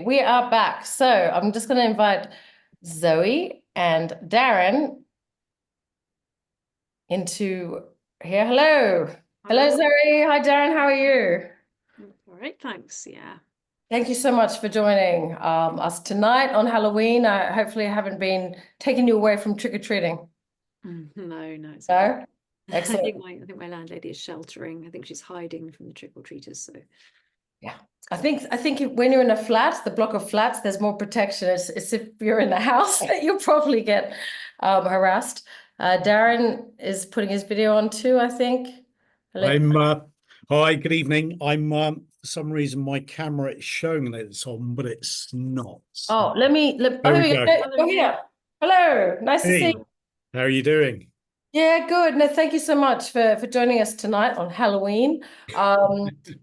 We are back. So I'm just going to invite Zoe and Darren into here. Hello. Hello, Zoe. Hi, Darren. How are you? All right, thanks. Yeah. Thank you so much for joining us tonight on Halloween. Hopefully I haven't been taking you away from trick-or-treating. No, it's No? okay. Excellent. I think my landlady is sheltering. I think she's hiding from the trick-or-treaters. So Yeah. When you're in a flat, the block of flats, there's more protection. It's if you're in the house that you'll probably get harassed. Darren is putting his video on too, I think. Hi, good evening. For some reason my camera is showing that it's on, but it's not. Oh, There we here we go. go. Go here. Hello, nice to see Hey, you. how are you doing? Yeah, good. No, thank you so much for joining us tonight on Halloween.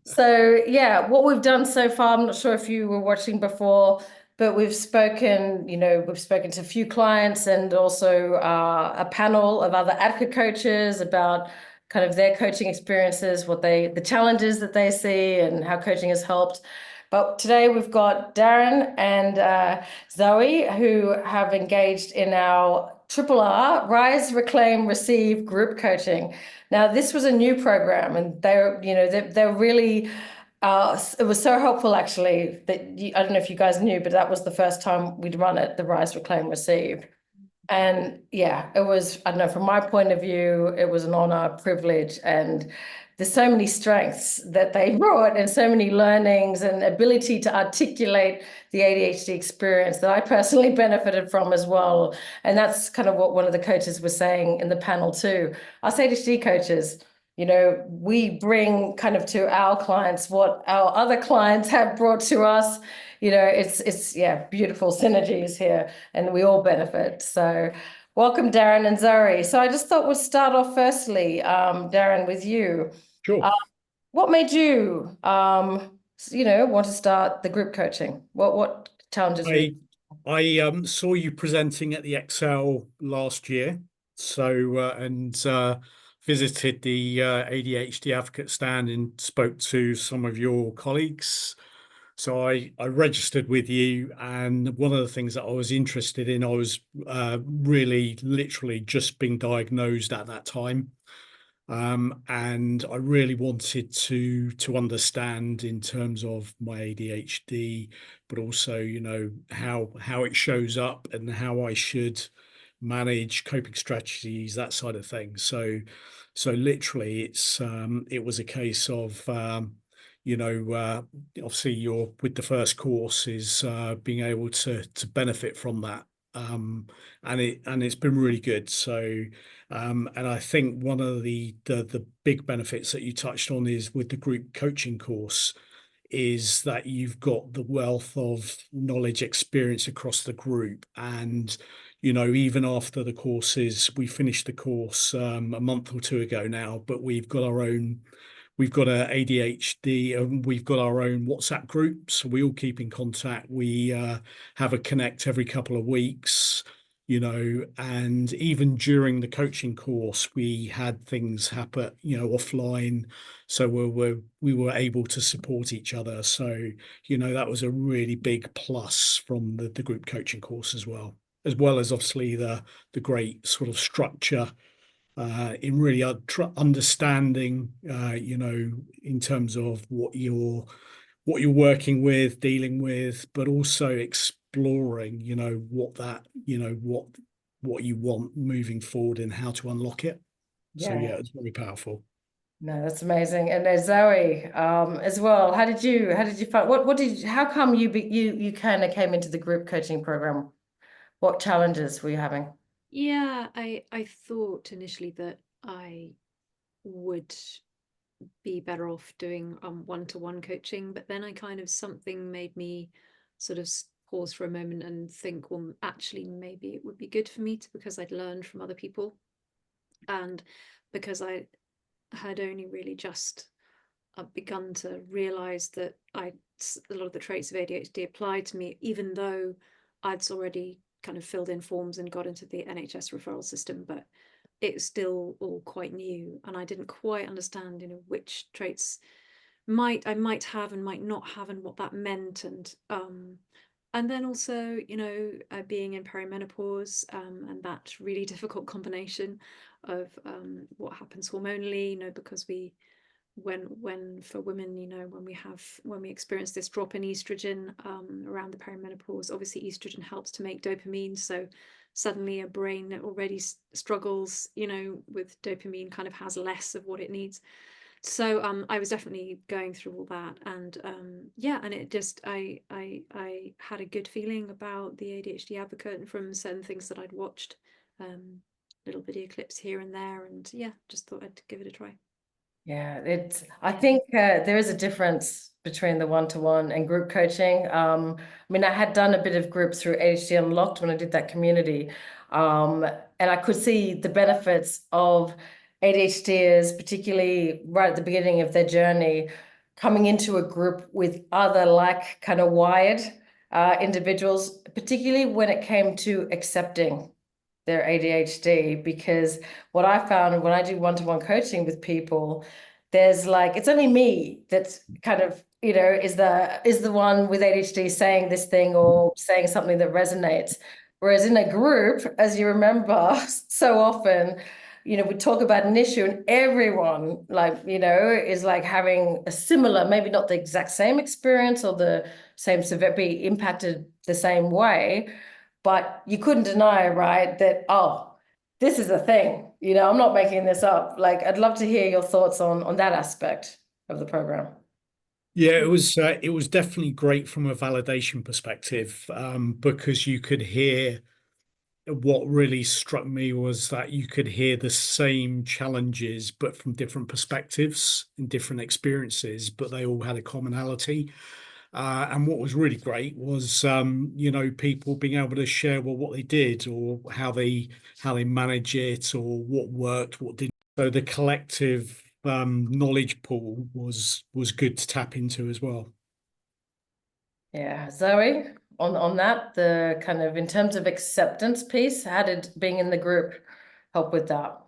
So yeah, what we've done so far, I'm not sure if you were watching before, but we've spoken to a few clients and also a panel of other ADCA coaches about kind of their coaching experiences, the challenges that they see and how coaching has helped. But today we've got Darren and Zoe who have engaged in our Triple R, Rise, Reclaim, Receive group coaching. Now, this was a new program, and they're really, it was so helpful actually I don't know if you guys knew, but that was the first time we'd run it, the Rise, Reclaim, Receive. And yeah, it was, I don't know, from my point of view, it was an honor, privilege, and there's so many strengths that they brought and so many learnings and ability to articulate the ADHD experience that I personally benefited from as well. And that's kind of what one of the coaches was saying in the panel too. Us ADHD coaches, we bring kind of to our clients what our other clients have brought to us. It's beautiful synergies here and we all benefit. So welcome, Darren and Zoe. So I just thought we'd start off firstly, Darren, with you. Sure. What made you, want to start the group coaching? What challenges were you? I saw you presenting at the Excel last year, and visited the ADHD advocate stand and spoke to some of your colleagues. So I registered with you, and one of the things that I was interested in, I was really literally just being diagnosed at that time. And I really wanted to understand in terms of my ADHD, but also, how it shows up and how I should manage coping strategies, that side of things. So literally it was a case of obviously you're with the first course is being able to benefit from that. And it's been really good. So and I think one of the big benefits that you touched on is with the group coaching course is that you've got the wealth of knowledge experience across the group. And even after the courses, we finished the course a month or two ago now, but we've got a ADHD, and we've got our own WhatsApp group, so we all keep in contact. We have a connect every couple of weeks, and even during the coaching course, we had things happen, offline, so we were able to support each other. So, that was a really big plus from the group coaching course as well as obviously the great sort of structure in really understanding, in terms of what you're working with, dealing with, but also exploring, what you want moving forward and how to unlock it. So yeah, it's very powerful. No, that's amazing. And there's Zoe, as well. How did you find how come you kind of came into the group coaching program? What challenges were you having? yeah, I thought initially that I would be better off doing one-to-one coaching, but then I kind of something made me sort of pause for a moment and think, well, actually, maybe it would be good for me because I'd learned from other people, and because I had only really just begun to realize that a lot of the traits of ADHD applied to me, even though I'd already kind of filled in forms and got into the NHS referral system, but it's still all quite new, and I didn't quite understand, which traits I might have and might not have, and what that meant, and then also, being in perimenopause, and that really difficult combination of what happens hormonally, because when for women, when we experience this drop in estrogen around the perimenopause, obviously estrogen helps to make dopamine. So suddenly a brain that already struggles, with dopamine kind of has less of what it needs. So I was definitely going through all that, and and it just I had a good feeling about the ADHD Advocate, and from certain things that I'd watched, little video clips here and there, and just thought I'd give it a try. Yeah, I think there is a difference between the one-to-one and group coaching. I mean, I had done a bit of group through ADHD Unlocked when I did that community. And I could see the benefits of ADHDers, particularly right at the beginning of their journey, coming into a group with other like kind of wired individuals, particularly when it came to accepting their ADHD, because what I found when I do one-to-one coaching with people, there's like, it's only me that's kind of, is the one with ADHD saying this thing or saying something that resonates. Whereas in a group, as you remember, so often, we talk about an issue and everyone is like having a similar, maybe not the exact same experience or the same severity, impacted the same way. But you couldn't deny, right, that, oh, this is a thing. I'm not making this up. Like, I'd love to hear your thoughts on that aspect of the program. Yeah, it was definitely great from a validation perspective, because you could hear. What really struck me was that you could hear the same challenges, but from different perspectives and different experiences, but they all had a commonality. And what was really great was, people being able to share what they did, or how they manage it, or what worked, what didn't. So the collective knowledge pool was good to tap into as well. Yeah, Zoe, on that, the kind of in terms of acceptance piece, how did being in the group help with that?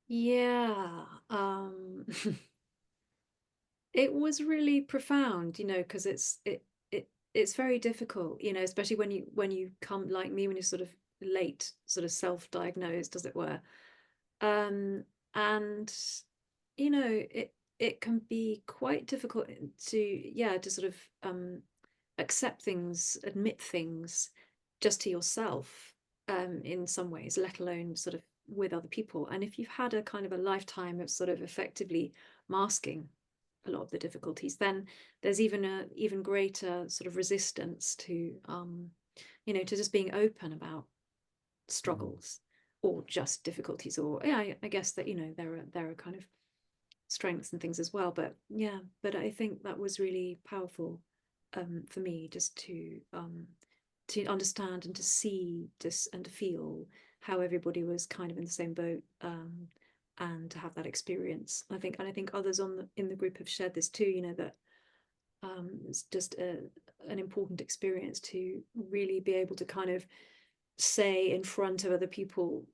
Yeah, it was really profound, because it's very difficult, especially when you come like me, when you're sort of late, sort of self-diagnosed, as it were. And it can be quite difficult to sort of accept things, admit things just to yourself, in some ways, let alone sort of with other people. And if you've had a kind of a lifetime of sort of effectively masking a lot of the difficulties, then there's even greater sort of resistance to to just being open about struggles or just difficulties, or I guess that there are kind of strengths and things as well, but I think that was really powerful for me, just to understand and to see and to feel how everybody was kind of in the same boat, and to have that experience. I think others in the group have shared this too, that it's just an important experience to really be able to kind of say in front of other people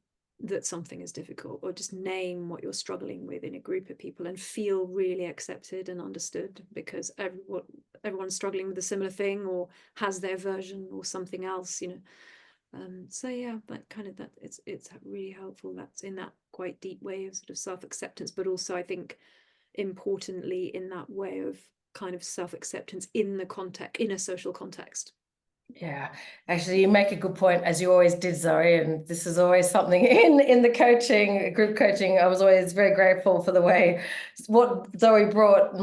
that something is difficult, or just name what you're struggling with in a group of people and feel really accepted and understood, because everyone's struggling with a similar thing or has their version or something else, so that it's really helpful. That's in that quite deep way of sort of self-acceptance, but also I think importantly in that way of kind of self-acceptance in a social context. Yeah, actually, you make a good point, as you always did, Zoe, and this is always something in the coaching, group coaching. I was always very grateful for the way what Zoe brought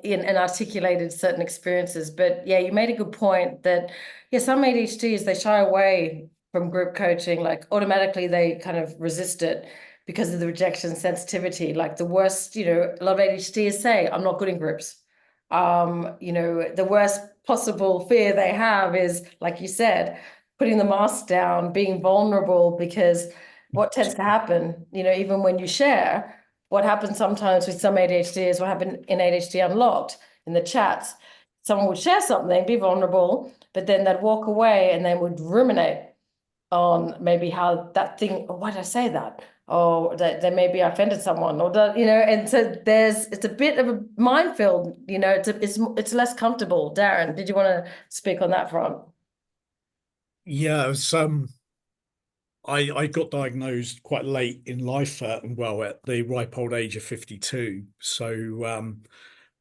in and articulated certain experiences. But yeah, you made a good point that some ADHDs, they shy away from group coaching, like automatically they kind of resist it because of the rejection sensitivity. Like the worst, a lot of ADHDs say, I'm not good in groups. The worst possible fear they have is, like you said, putting the mask down, being vulnerable, because what tends to happen, even when you share, what happens sometimes with some ADHD is what happened in ADHD Unlocked in the chats. Someone would share something, be vulnerable, but then they'd walk away and they would ruminate on maybe how that thing, oh, why did I say that? or that they maybe offended someone, or that, and so it's a bit of a minefield, it's less comfortable. Darren, did you want to speak on that front? Yeah, it was, I got diagnosed quite late in life, well, at the ripe old age of 52. So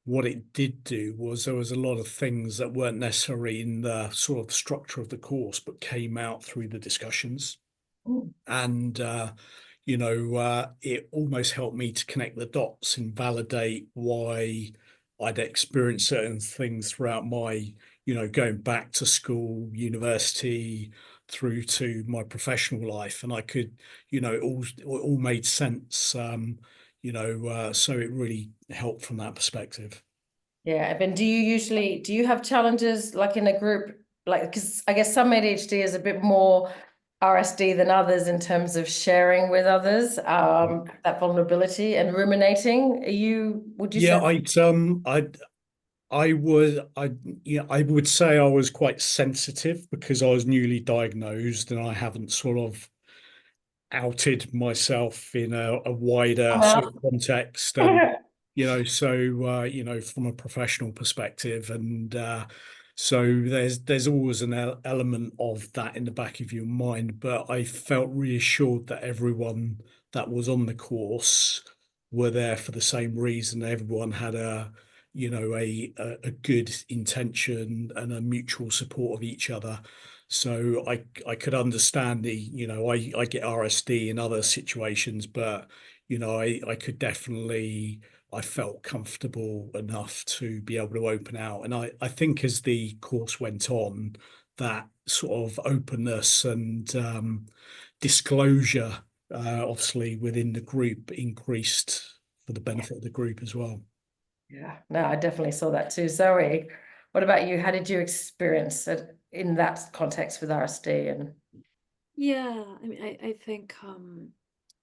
what it did do was there was a lot of things that weren't necessarily in the sort of structure of the course, but came out through the discussions. Mm. And it almost helped me to connect the dots and validate why I'd experienced certain things throughout my, going back to school, university, through to my professional life. And I could, it all made sense. So it really helped from that perspective. Yeah, Evan, do you have challenges like in a group, like, because I guess some ADHD is a bit more RSD than others in terms of sharing with others, that vulnerability and ruminating. Would you Yeah, say? I would say I was quite sensitive because I was newly diagnosed and I haven't sort of outed myself in a wider sort of context. And from a professional perspective, and so there's always an element of that in the back of your mind. But I felt reassured that everyone that was on the course were there for the same reason. Everyone had a good intention and a mutual support of each other. So I could understand I get RSD in other situations, but I could definitely, I felt comfortable enough to be able to open out. And I think as the course went on, that sort of openness and disclosure, obviously within the group, increased for the benefit of the group as well. Yeah, no, I definitely saw that too. Zoe, what about you? How did you experience it in that context with RSD? And Yeah, I mean, I think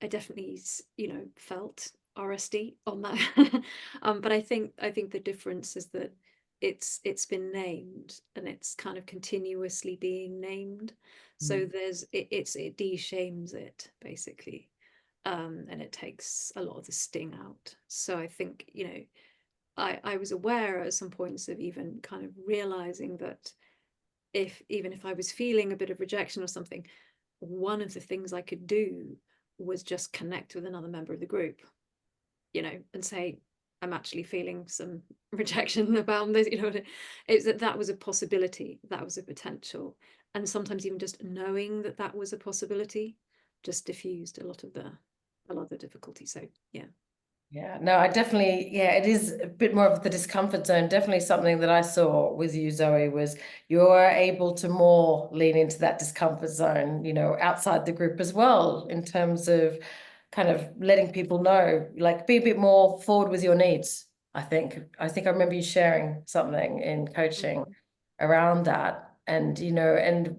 I definitely felt RSD on that. But I think the difference is that it's been named and it's kind of continuously being named. So it de-shames it basically. And it takes a lot of the sting out. So I think, I was aware at some points of even kind of realizing that even if I was feeling a bit of rejection or something, one of the things I could do was just connect with another member of the group, and say, I'm actually feeling some rejection about this, that was a possibility, that was a potential. And sometimes even just knowing that was a possibility just diffused a lot of the difficulty. So yeah. yeah, no, it is a bit more of the discomfort zone. Definitely something that I saw with you, Zoe, was you're able to more lean into that discomfort zone, outside the group as well, in terms of kind of letting people know, like be a bit more forward with your needs. I think I remember you sharing something in coaching around that. And,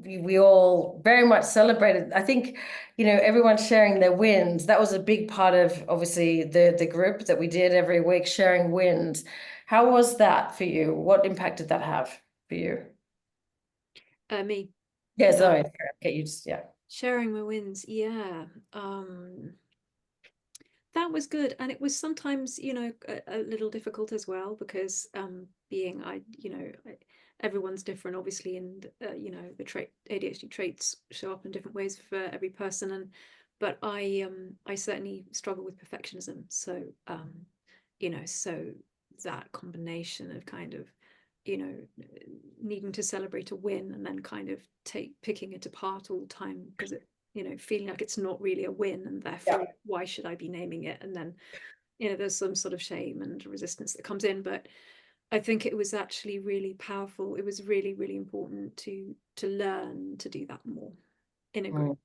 we all very much celebrated. I think, everyone sharing their wins. That was a big part of obviously the group that we did every week, sharing wins. How was that for you? What impact did that have for you? Me. Yeah, Zoe, okay, you just, yeah. Sharing my wins, yeah. That was good, and it was sometimes, a little difficult as well because everyone's different, obviously, and the ADHD traits show up in different ways for every person, but I certainly struggle with perfectionism, so so that combination of kind of needing to celebrate a win and then kind of picking it apart all the time because it feeling like it's not really a win and therefore why should I be naming it, and then there's some sort of shame and resistance that comes in. But I think it was actually really powerful. It was really, really important to learn to do that more in a group.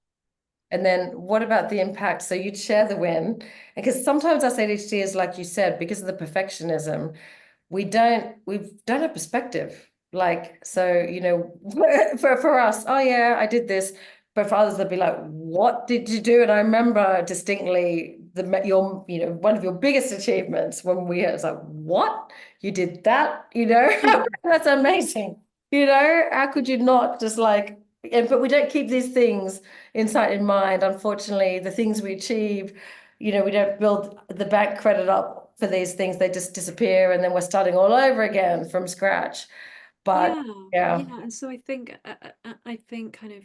And then what about the impact? So you'd share the win, because sometimes us ADHD is like you said, because of the perfectionism, we don't have perspective. Like, so, for us, oh yeah, I did this. But for others, they'll be like, what did you do? And I remember distinctly one of your biggest achievements when it's like, what? You did that? That's amazing. How could you not just like but we don't keep these things insight in mind. Unfortunately, the things we achieve, we don't build the bank credit up for these things. They just disappear, and then we're starting all over again from scratch. But yeah, and so I think kind of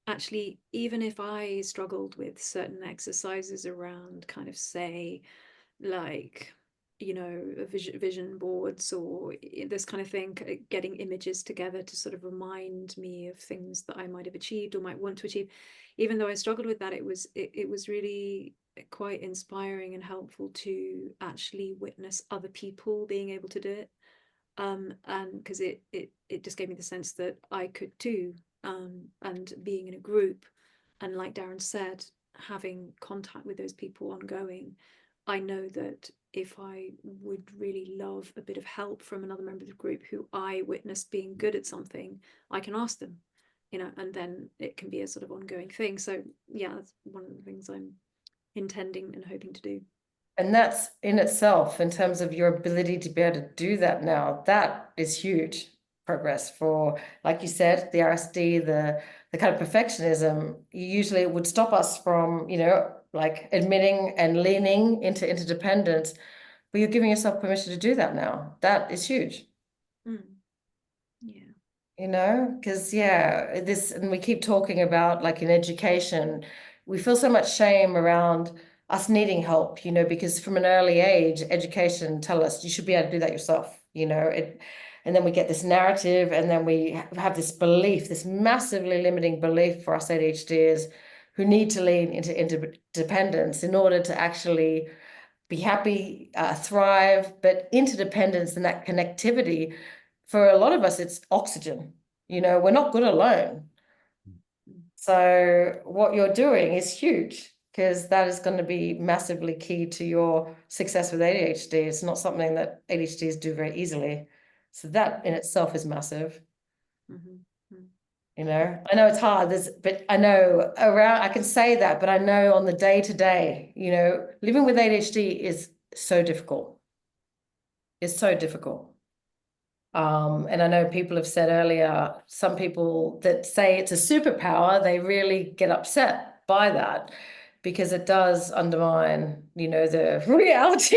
actually, even if I struggled with certain exercises around kind of say like vision boards or this kind of thing, getting images together to sort of remind me of things that I might have achieved or might want to achieve, even though I struggled with that, it was really quite inspiring and helpful to actually witness other people being able to do it, and because it just gave me the sense that I could too, and being in a group, and like Darren said, having contact with those people ongoing, I know that if I would really love a bit of help from another member of the group who I witnessed being good at something, I can ask them, and then it can be a sort of ongoing thing. So yeah, that's one of the things I'm intending and hoping to do. And that's in itself, in terms of your ability to be able to do that now, that is huge progress for, like you said, the RSD, the kind of perfectionism. Usually it would stop us from, like admitting and leaning into interdependence, but you're giving yourself permission to do that now. That is huge. Yeah. Because and we keep talking about, like, in education, we feel so much shame around us needing help, because from an early age, education tell us you should be able to do that yourself, and then we get this narrative, and then we have this belief, this massively limiting belief for us ADHDers who need to lean into interdependence in order to actually be happy, thrive. But interdependence and that connectivity, for a lot of us, it's oxygen. We're not good alone. So what you're doing is huge, because that is going to be massively key to your success with ADHD. It's not something that ADHDs do very easily. So that in itself is massive. I know it's hard, but I know I can say that, but I know on the day to day, living with ADHD is so difficult. It's so difficult. And I know people have said earlier, some people that say it's a superpower, they really get upset by that, because it does undermine, the reality.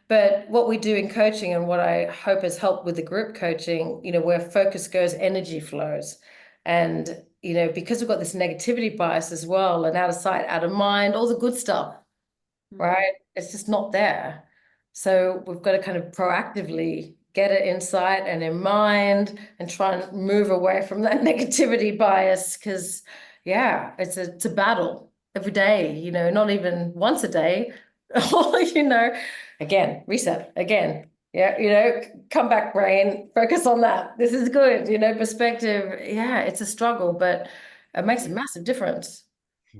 But what we do in coaching, and what I hope has helped with the group coaching, where focus goes, energy flows. And, because we've got this negativity bias as well, and out of sight, out of mind, all the good stuff, right? It's just not there. So we've got to kind of proactively get it in sight and in mind, and try and move away from that negativity bias, because it's a battle every day, not even once a day. Again, reset again. Come back, brain, focus on that. This is good, perspective. Yeah, it's a struggle, but it makes a massive difference.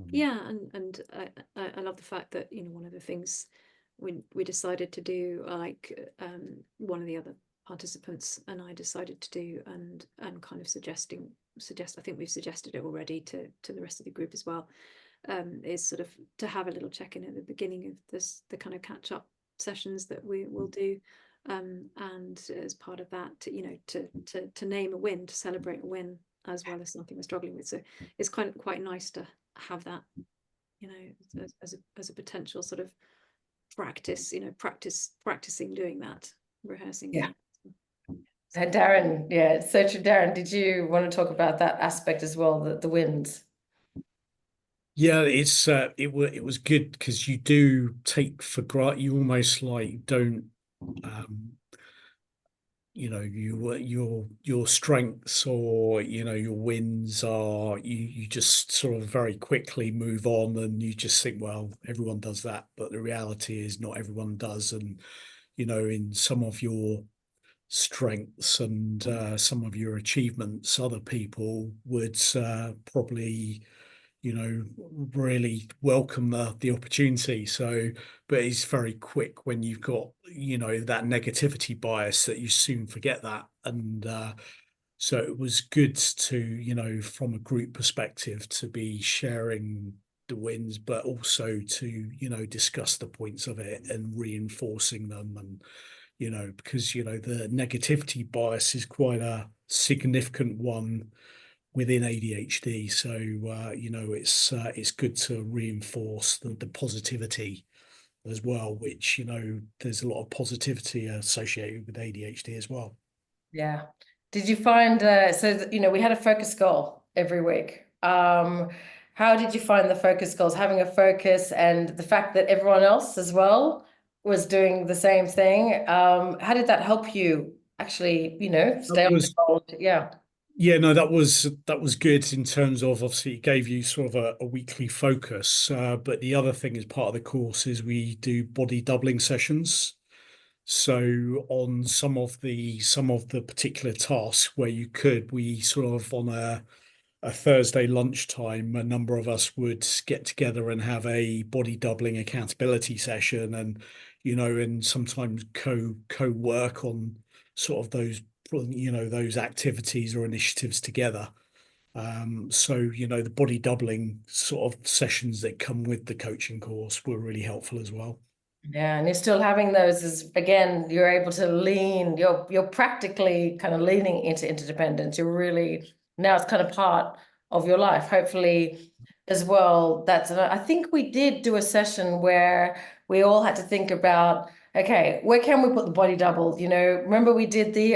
Yeah, and I love the fact that one of the things we decided to do, like one of the other participants and I decided to do, and kind of suggest, I think we've suggested it already to the rest of the group as well, is sort of to have a little check-in at the beginning of the kind of catch-up sessions that we will do, and as part of that, to name a win, to celebrate a win, as well as something we're struggling with. So it's kind of quite nice to have that, as a potential sort of practice, practicing doing that, rehearsing. Yeah. And Darren, it's so true. Darren, did you want to talk about that aspect as well, the wins? Yeah, it was good, because you do take for granted, you almost like don't your strengths, or your wins are, you just sort of very quickly move on, and you just think, well, everyone does that, but the reality is not everyone does. And in some of your strengths and some of your achievements, other people would probably really welcome the opportunity. So, but it's very quick when you've got that negativity bias, that you soon forget that. And so it was good to from a group perspective, to be sharing the wins, but also to discuss the points of it and reinforcing them. And because the negativity bias is quite a significant one within ADHD. So it's good to reinforce the positivity as well, which there's a lot of positivity associated with ADHD as well. Yeah. Did you find we had a focus goal every week. How did you find the focus goals, having a focus and the fact that everyone else as well was doing the same thing? How did that help you actually, stay on the goal? Yeah. Yeah, no, that was good in terms of, obviously it gave you sort of a weekly focus. But the other thing as part of the course is we do body doubling sessions. So on some of the particular tasks where we sort of on a Thursday lunchtime, a number of us would get together and have a body doubling accountability session, and sometimes co-work on sort of those activities or initiatives together. So the body doubling sort of sessions that come with the coaching course were really helpful as well. Yeah, and you're still having those as, again, you're able to lean, you're practically kind of leaning into interdependence. You're really, now it's kind of part of your life, hopefully as well. I think we did do a session where we all had to think about, okay, where can we put the body double? Remember we did the,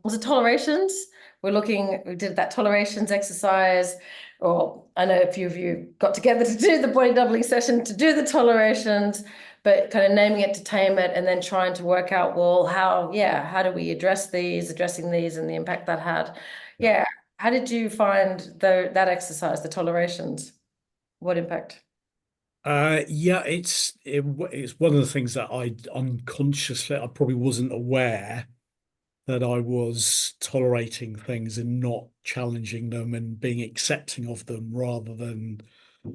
was it tolerations? We did that tolerations exercise, or I know a few of you got together to do the body doubling session, to do the tolerations, but kind of naming it to tame it, and then trying to work out, well, how do we addressing these and the impact that had. Yeah. How did you find that exercise, the tolerations? What impact? Yeah, it's one of the things that I probably wasn't aware that I was tolerating things and not challenging them and being accepting of them, rather than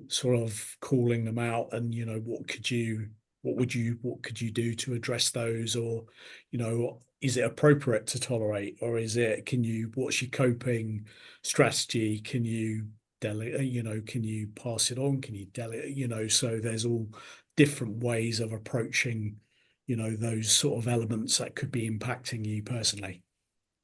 sort of calling them out and what could you do to address those, or is it appropriate to tolerate, or what's your coping strategy, can you can you pass it on, can you delegate, so there's all different ways of approaching those sort of elements that could be impacting you personally.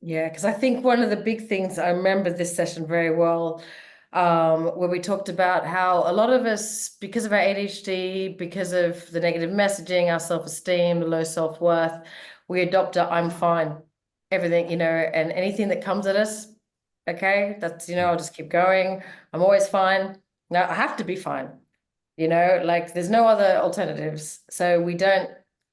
Yeah, because I think one of the big things, I remember this session very well, where we talked about how a lot of us, because of our ADHD, because of the negative messaging, our self-esteem, the low self-worth, we adopt a I'm fine, everything, and anything that comes at us, okay, that's, I'll just keep going. I'm always fine. No, I have to be fine. Like there's no other alternatives. So we don't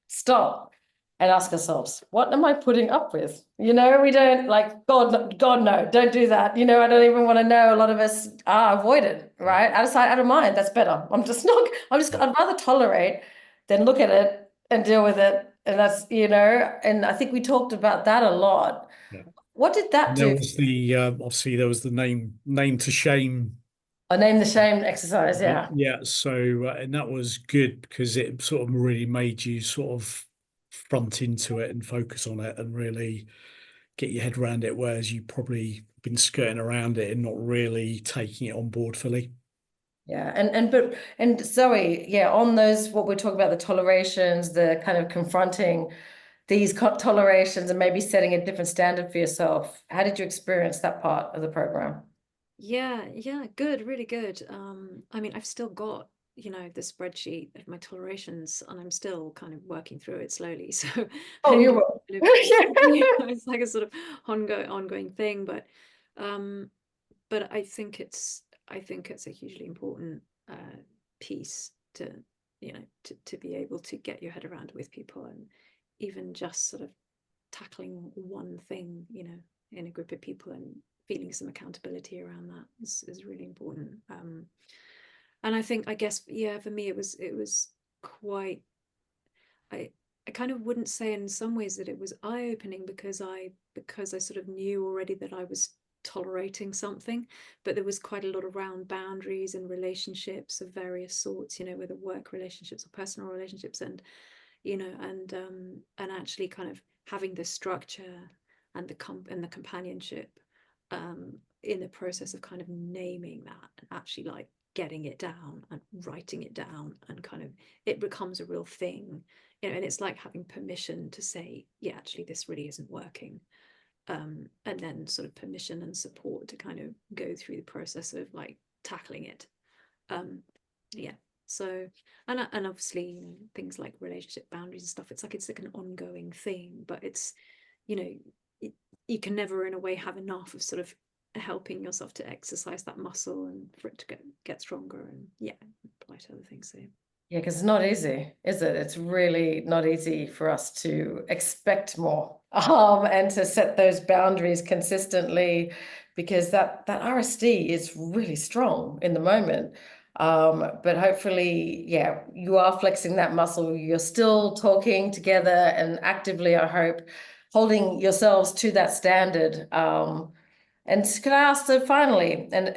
stop and ask ourselves, what am I putting up with? We don't, like, God, no, don't do that. I don't even want to know. A lot of us are avoidant, right? Out of sight, out of mind. That's better. I'd rather tolerate than look at it and deal with it. And that's, and I think we talked about that a lot. Yeah. What did that do? There was obviously there was the name to shame. I name the shame exercise. Yeah. Yeah. So and that was good because it sort of really made you sort of front into it and focus on it and really get your head around it, whereas you probably been skirting around it and not really taking it on board fully. Yeah, and Zoe, yeah, on those, what we're talking about, the tolerations, the kind of confronting these tolerations and maybe setting a different standard for yourself. How did you experience that part of the program? Yeah, good, really good. I mean, I've still got, the spreadsheet of my tolerations, and I'm still kind of working through it slowly. So Oh, you will. it's like a sort of ongoing thing, but I think it's a hugely important piece to to be able to get your head around with people, and even just sort of tackling one thing, in a group of people and feeling some accountability around that is really important. And I guess, yeah, for me it was quite, I kind of wouldn't say in some ways that it was eye-opening, because I sort of knew already that I was tolerating something, but there was quite a lot around boundaries and relationships of various sorts, whether work relationships or personal relationships, and and actually kind of having the structure and the companionship in the process of kind of naming that and actually like getting it down and writing it down, and kind of it becomes a real thing, and it's like having permission to say, yeah, actually this really isn't working. and then sort of permission and support to kind of go through the process of like tackling it. Yeah. So, and obviously, you know, things like relationship boundaries and stuff, it's like an ongoing thing, but it's, you know, you can never in a way have enough of sort of helping yourself to exercise that muscle and for it to get stronger, and yeah, apply to other things. So Yeah, because it's not easy, is it? It's really not easy for us to expect more, and to set those boundaries consistently, because that RSD is really strong in the moment. But hopefully, yeah, you are flexing that muscle. You're still talking together and actively, I hope, holding yourselves to that standard. And could I ask, so finally, and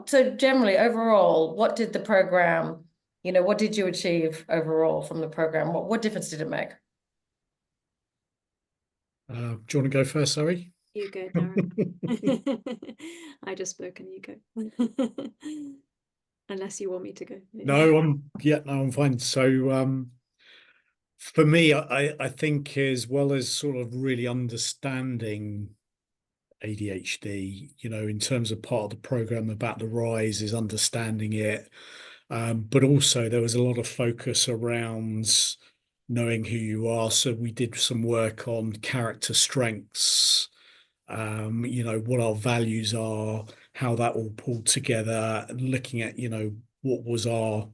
so generally overall, what did the program, you know, what did you achieve overall from the program? What difference did it make? Do you want to go first, Zoe? you go, Darren. I just spoke and you go. Unless you want me to go. No, I'm fine. So for me, I think as well as sort of really understanding ADHD, you know, in terms of part of the program about the rise is understanding it. But also there was a lot of focus around knowing who you are. So we did some work on character strengths, you know, what our values are, how that all pulled together, and looking at, you know, what was our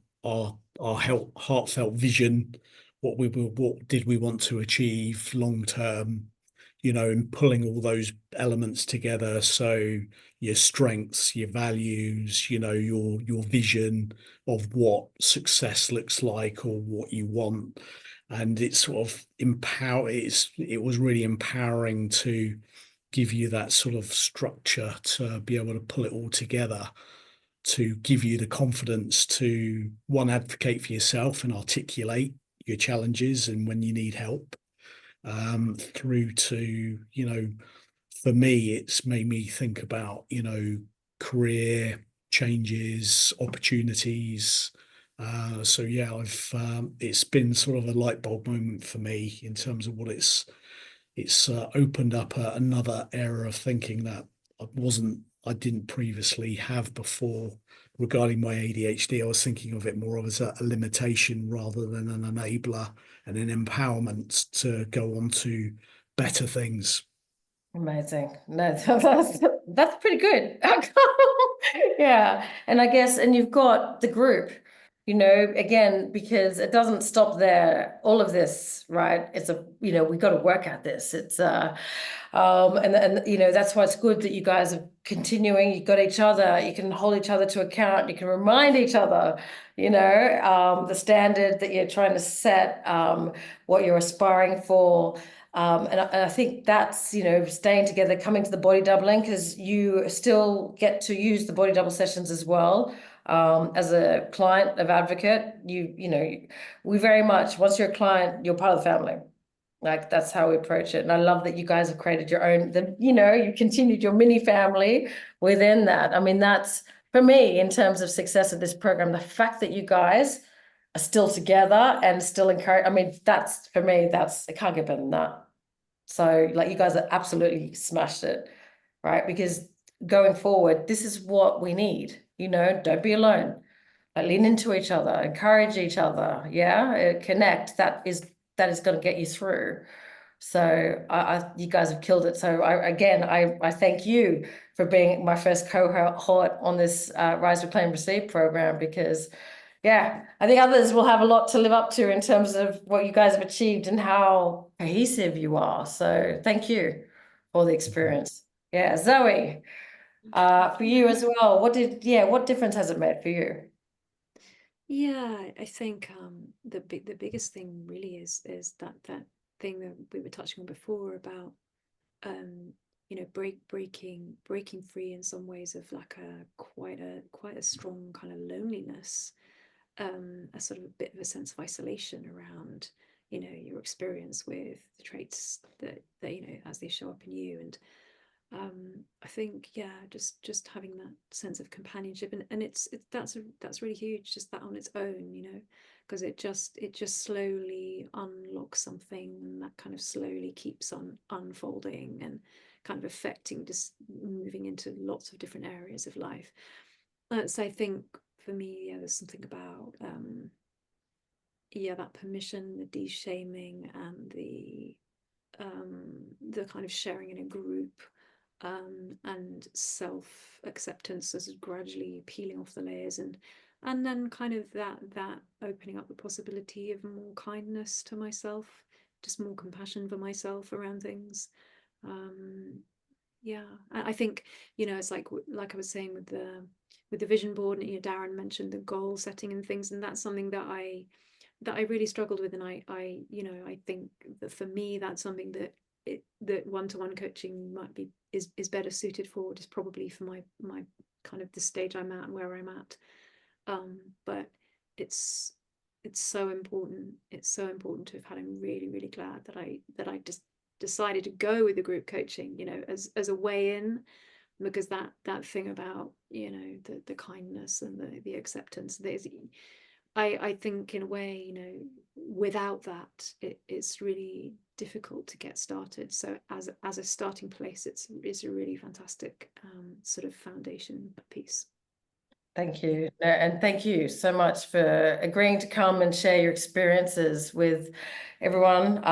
heartfelt vision, what did we want to achieve long term, you know, and pulling all those elements together. So your strengths, your values, you know, your vision of what success looks like or what you want. And it's sort of it was really empowering to give you that sort of structure to be able to pull it all together, to give you the confidence to, one, advocate for yourself and articulate your challenges and when you need help, through to, you know, for me, it's made me think about, you know, career changes, opportunities. So yeah, it's been sort of a light bulb moment for me in terms of what it's opened up another era of thinking that I didn't previously have before regarding my ADHD. I was thinking of it more as a limitation rather than an enabler and an empowerment to go on to better things. Amazing. No, that's pretty good. Yeah. And I guess, and you've got the group, you know, again, because it doesn't stop there. All of this, right? It's you know, we got to work at this. It's and you know, that's why it's good that you guys are continuing. You've got each other, you can hold each other to account, you can remind each other, you know, the standard that you're trying to set, what you're aspiring for. And I think that's, you know, staying together, coming to the body doubling, because you still get to use the body double sessions as well. As a client of Advocate, you know, we very much, once you're a client, you're part of the family. Like that's how we approach it. And I love that you guys have created your own, you know, you continued your mini family within that. I mean, that's for me, in terms of success of this program, the fact that you guys are still together and still encourage, I mean, that's for me, I can't get better than that. So like you guys have absolutely smashed it, right? Because going forward, this is what we need, you know, don't be alone. Like lean into each other, encourage each other, yeah, connect. That is going to get you through. So you guys have killed it. So I thank you for being my first cohort on this Rise, Reclaim, Receive program, because yeah, I think others will have a lot to live up to in terms of what you guys have achieved and how cohesive you are. So thank you for the experience. Yeah, Zoe, for you as well. What difference has it made for you? yeah, I think the biggest thing really is that thing that we were touching on before about you know, breaking free in some ways of like quite a strong kind of loneliness, a sort of a bit of a sense of isolation around, you know, your experience with the traits that you know, as they show up in you. And I think, yeah, just having that sense of companionship, and that's really huge, just that on its own, you know, because it just slowly unlocks something, and that kind of slowly keeps on unfolding and kind of affecting, just moving into lots of different areas of life. So I think for me, yeah, there's something about that permission, the de-shaming, and the kind of sharing in a group, and self-acceptance as gradually peeling off the layers, and then kind of that opening up the possibility of more kindness to myself, just more compassion for myself around things. Yeah, I think, it's like I was saying with the vision board, and Darren mentioned the goal setting and things, and that's something that I really struggled with, and I think that for me that's something that one-to-one coaching is better suited for, just probably for my kind of the stage I'm at and where I'm at. But it's so important. It's so important to have had. I'm really, really glad that I just decided to go with the group coaching, as a way in, because that thing about, the kindness and the acceptance, I think in a way, without that, it's really difficult to get started. So as a starting place, it's a really fantastic sort of foundation piece. Thank you. And thank you so much for agreeing to come and share your experiences with everyone.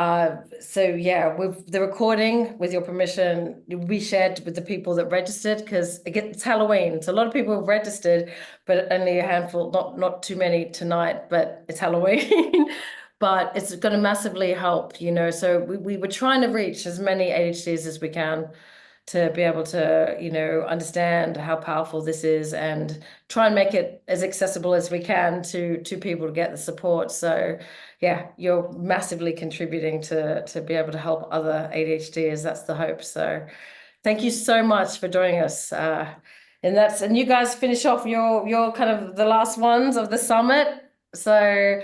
So yeah, with the recording, with your permission, we shared with the people that registered, because again, it's Halloween. So a lot of people have registered, but only a handful, not too many tonight, but it's Halloween. But it's going to massively help, So we were trying to reach as many ADHDs as we can, to be able to, understand how powerful this is, and try and make it as accessible as we can to people to get the support. So yeah, you're massively contributing to be able to help other ADHDers. That's the hope. So thank you so much for joining us. And you guys finish off your kind of the last ones of the summit. So,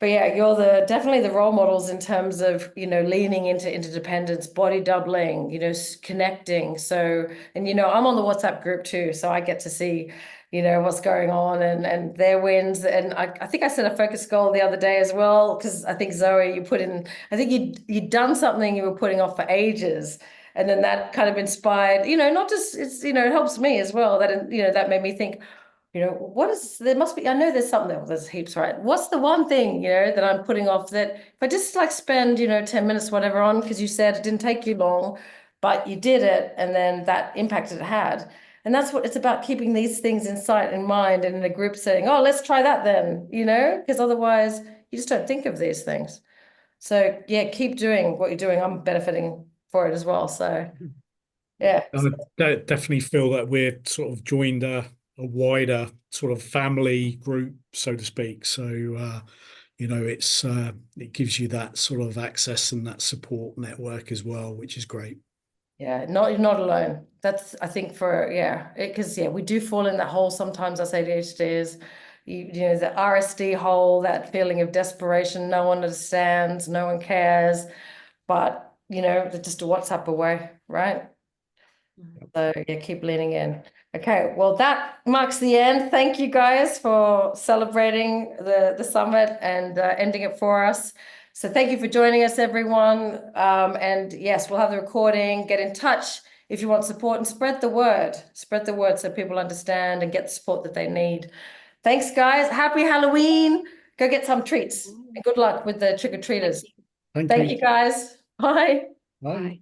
but yeah, you're definitely the role models in terms of, leaning into interdependence, body doubling, connecting. So, and, I'm on the WhatsApp group too, so I get to see, what's going on and their wins. And I think I set a focus goal the other day as well, because I think Zoe, I think you'd done something you were putting off for ages. And then that kind of inspired, not just, it helps me as well, that, that made me think, there must be, I know there's something, there's heaps, right? What's the one thing, that I'm putting off, that if I just spend, 10 minutes, whatever on, because you said it didn't take you long, but you did it, and then that impact it had. And that's what it's about, keeping these things in sight and mind, and in a group saying, oh, let's try that then, because otherwise you just don't think of these things. So yeah, keep doing what you're doing. I'm benefiting for it as well. So yeah. I definitely feel that we're sort of joined a wider sort of family group, so to speak. So it gives you that sort of access and that support network as well, which is great. Yeah, you're not alone. That's, I think, because we do fall in that hole sometimes as ADHDers. The RSD hole, that feeling of desperation, no one understands, no one cares, but they're just a WhatsApp away, right? So yeah, keep leaning in. Okay, well, that marks the end. Thank you guys for celebrating the summit and ending it for us. So thank you for joining us, everyone. And yes, we'll have the recording. Get in touch if you want support, and spread the word. Spread the word so people understand and get the support that they need. Thanks, guys. Happy Halloween. Go get some treats. And good luck with the trick-or-treaters. Thank you. Thank you, guys. Bye. Bye.